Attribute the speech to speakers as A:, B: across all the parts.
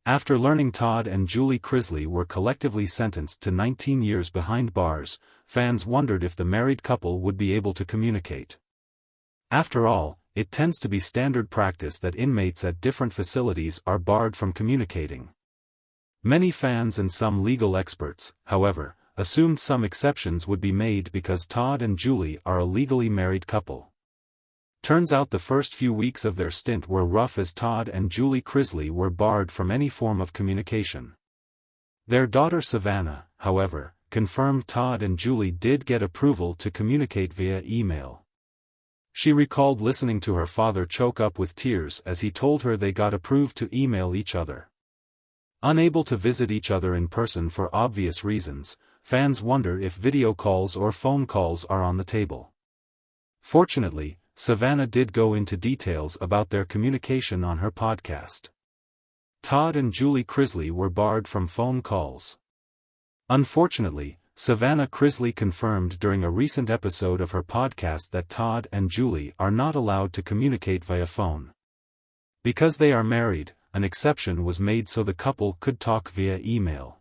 A: After learning Todd and Julie Chrisley were collectively sentenced to 19 years behind bars, fans wondered if the married couple would be able to communicate. After all, it tends to be standard practice that inmates at different facilities are barred from communicating. Many fans and some legal experts, however, assumed some exceptions would be made because Todd and Julie are a legally married couple. Turns out the first few weeks of their stint were rough as Todd and Julie Chrisley were barred from any form of communication. Their daughter Savannah, however, confirmed Todd and Julie did get approval to communicate via email. She recalled listening to her father choke up with tears as he told her they got approved to email each other. Unable to visit each other in person for obvious reasons, fans wonder if video calls or phone calls are on the table. Fortunately, Savannah did go into details about their communication on her podcast. Todd and Julie Chrisley were barred from phone calls. Unfortunately, Savannah Chrisley confirmed during a recent episode of her podcast that Todd and Julie are not allowed to communicate via phone. Because they are married, an exception was made so the couple could talk via email.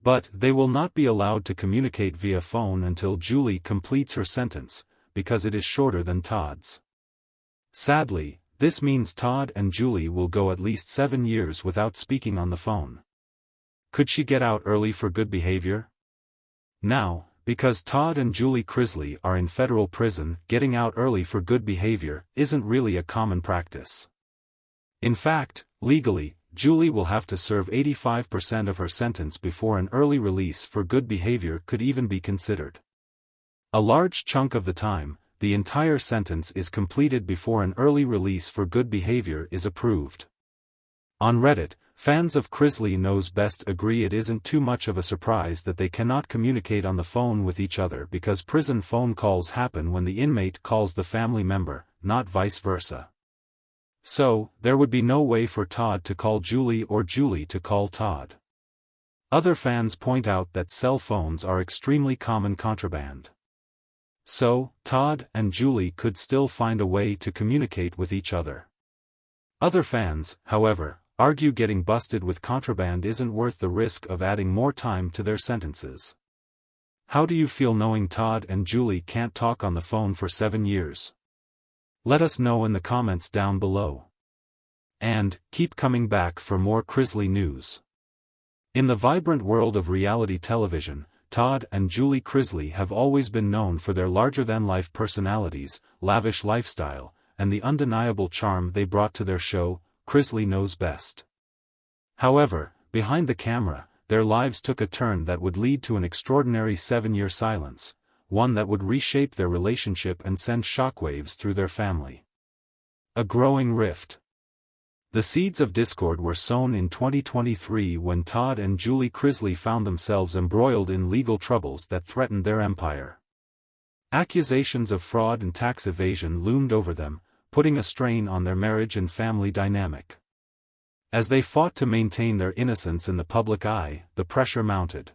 A: But they will not be allowed to communicate via phone until Julie completes her sentence, because it is shorter than Todd's. Sadly, this means Todd and Julie will go at least 7 years without speaking on the phone. Could she get out early for good behavior? Now, because Todd and Julie Chrisley are in federal prison, getting out early for good behavior isn't really a common practice. In fact, legally, Julie will have to serve 85% of her sentence before an early release for good behavior could even be considered. A large chunk of the time, the entire sentence is completed before an early release for good behavior is approved. On Reddit, fans of Chrisley Knows Best agree it isn't too much of a surprise that they cannot communicate on the phone with each other because prison phone calls happen when the inmate calls the family member, not vice versa. So, there would be no way for Todd to call Julie or Julie to call Todd. Other fans point out that cell phones are extremely common contraband. So, Todd and Julie could still find a way to communicate with each other. Other fans, however, argue getting busted with contraband isn't worth the risk of adding more time to their sentences. How do you feel knowing Todd and Julie can't talk on the phone for 7 years? Let us know in the comments down below. And, keep coming back for more Chrisley news. In the vibrant world of reality television, Todd and Julie Chrisley have always been known for their larger-than-life personalities, lavish lifestyle, and the undeniable charm they brought to their show, Chrisley Knows Best. However, behind the camera, their lives took a turn that would lead to an extraordinary 7-year silence, one that would reshape their relationship and send shockwaves through their family. A growing rift. The seeds of discord were sown in 2023 when Todd and Julie Chrisley found themselves embroiled in legal troubles that threatened their empire. Accusations of fraud and tax evasion loomed over them, putting a strain on their marriage and family dynamic. As they fought to maintain their innocence in the public eye, the pressure mounted.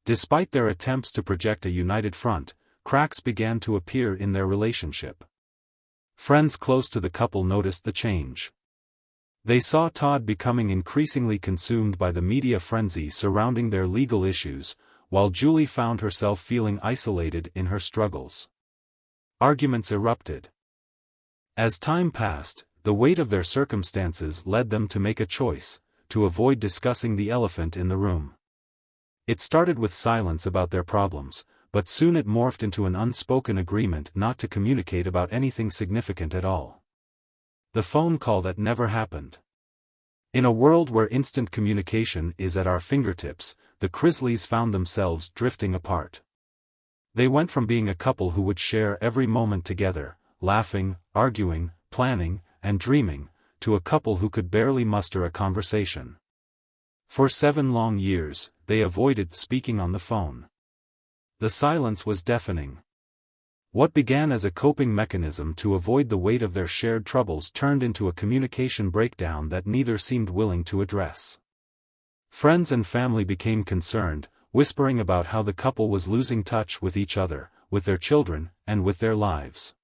A: Despite their attempts to project a united front, cracks began to appear in their relationship. Friends close to the couple noticed the change. They saw Todd becoming increasingly consumed by the media frenzy surrounding their legal issues, while Julie found herself feeling isolated in her struggles. Arguments erupted. As time passed, the weight of their circumstances led them to make a choice, to avoid discussing the elephant in the room. It started with silence about their problems, but soon it morphed into an unspoken agreement not to communicate about anything significant at all. The phone call that never happened. In a world where instant communication is at our fingertips, the Chrisleys found themselves drifting apart. They went from being a couple who would share every moment together, laughing, arguing, planning, and dreaming, to a couple who could barely muster a conversation. For 7 long years, they avoided speaking on the phone. The silence was deafening. What began as a coping mechanism to avoid the weight of their shared troubles turned into a communication breakdown that neither seemed willing to address. Friends and family became concerned, whispering about how the couple was losing touch with each other, with their children, and with their lives.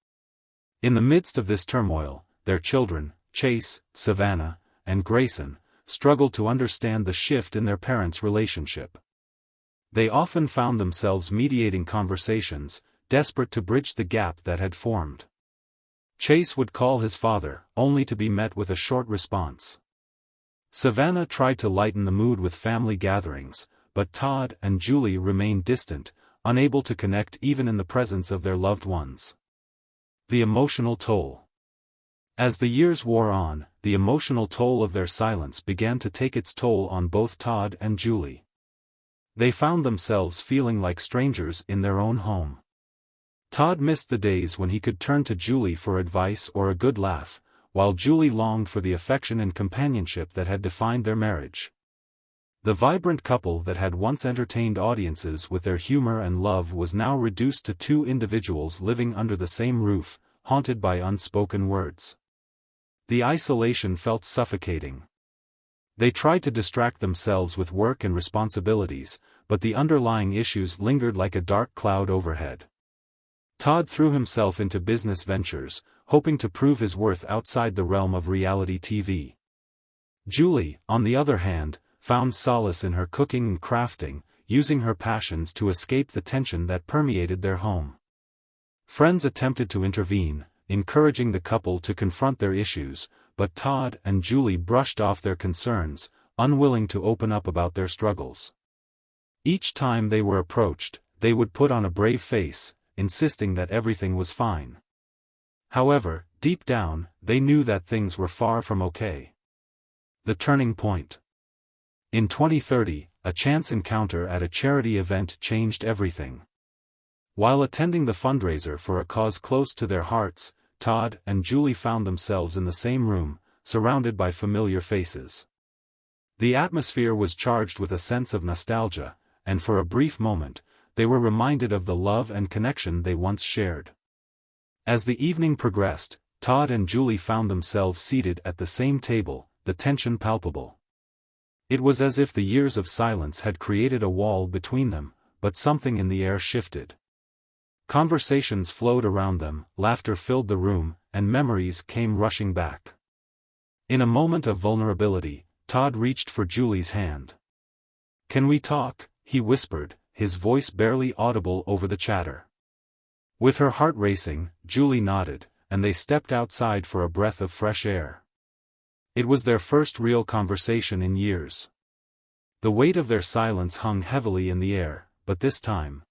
A: In the midst of this turmoil, their children, Chase, Savannah, and Grayson, struggled to understand the shift in their parents' relationship. They often found themselves mediating conversations, desperate to bridge the gap that had formed. Chase would call his father, only to be met with a short response. Savannah tried to lighten the mood with family gatherings, but Todd and Julie remained distant, unable to connect even in the presence of their loved ones. The emotional toll. As the years wore on, the emotional toll of their silence began to take its toll on both Todd and Julie. They found themselves feeling like strangers in their own home. Todd missed the days when he could turn to Julie for advice or a good laugh, while Julie longed for the affection and companionship that had defined their marriage. The vibrant couple that had once entertained audiences with their humor and love was now reduced to two individuals living under the same roof, haunted by unspoken words. The isolation felt suffocating. They tried to distract themselves with work and responsibilities, but the underlying issues lingered like a dark cloud overhead. Todd threw himself into business ventures, hoping to prove his worth outside the realm of reality TV. Julie, on the other hand, found solace in her cooking and crafting, using her passions to escape the tension that permeated their home. Friends attempted to intervene, encouraging the couple to confront their issues, but Todd and Julie brushed off their concerns, unwilling to open up about their struggles. Each time they were approached, they would put on a brave face, insisting that everything was fine. However, deep down, they knew that things were far from okay. The turning point. In 2030, a chance encounter at a charity event changed everything. While attending the fundraiser for a cause close to their hearts, Todd and Julie found themselves in the same room, surrounded by familiar faces. The atmosphere was charged with a sense of nostalgia, and for a brief moment, they were reminded of the love and connection they once shared. As the evening progressed, Todd and Julie found themselves seated at the same table, the tension palpable. It was as if the years of silence had created a wall between them, but something in the air shifted. Conversations flowed around them, laughter filled the room, and memories came rushing back. In a moment of vulnerability, Todd reached for Julie's hand. "Can we talk?" he whispered, his voice barely audible over the chatter. With her heart racing, Julie nodded, and they stepped outside for a breath of fresh air. It was their first real conversation in years. The weight of their silence hung heavily in the air, but this time,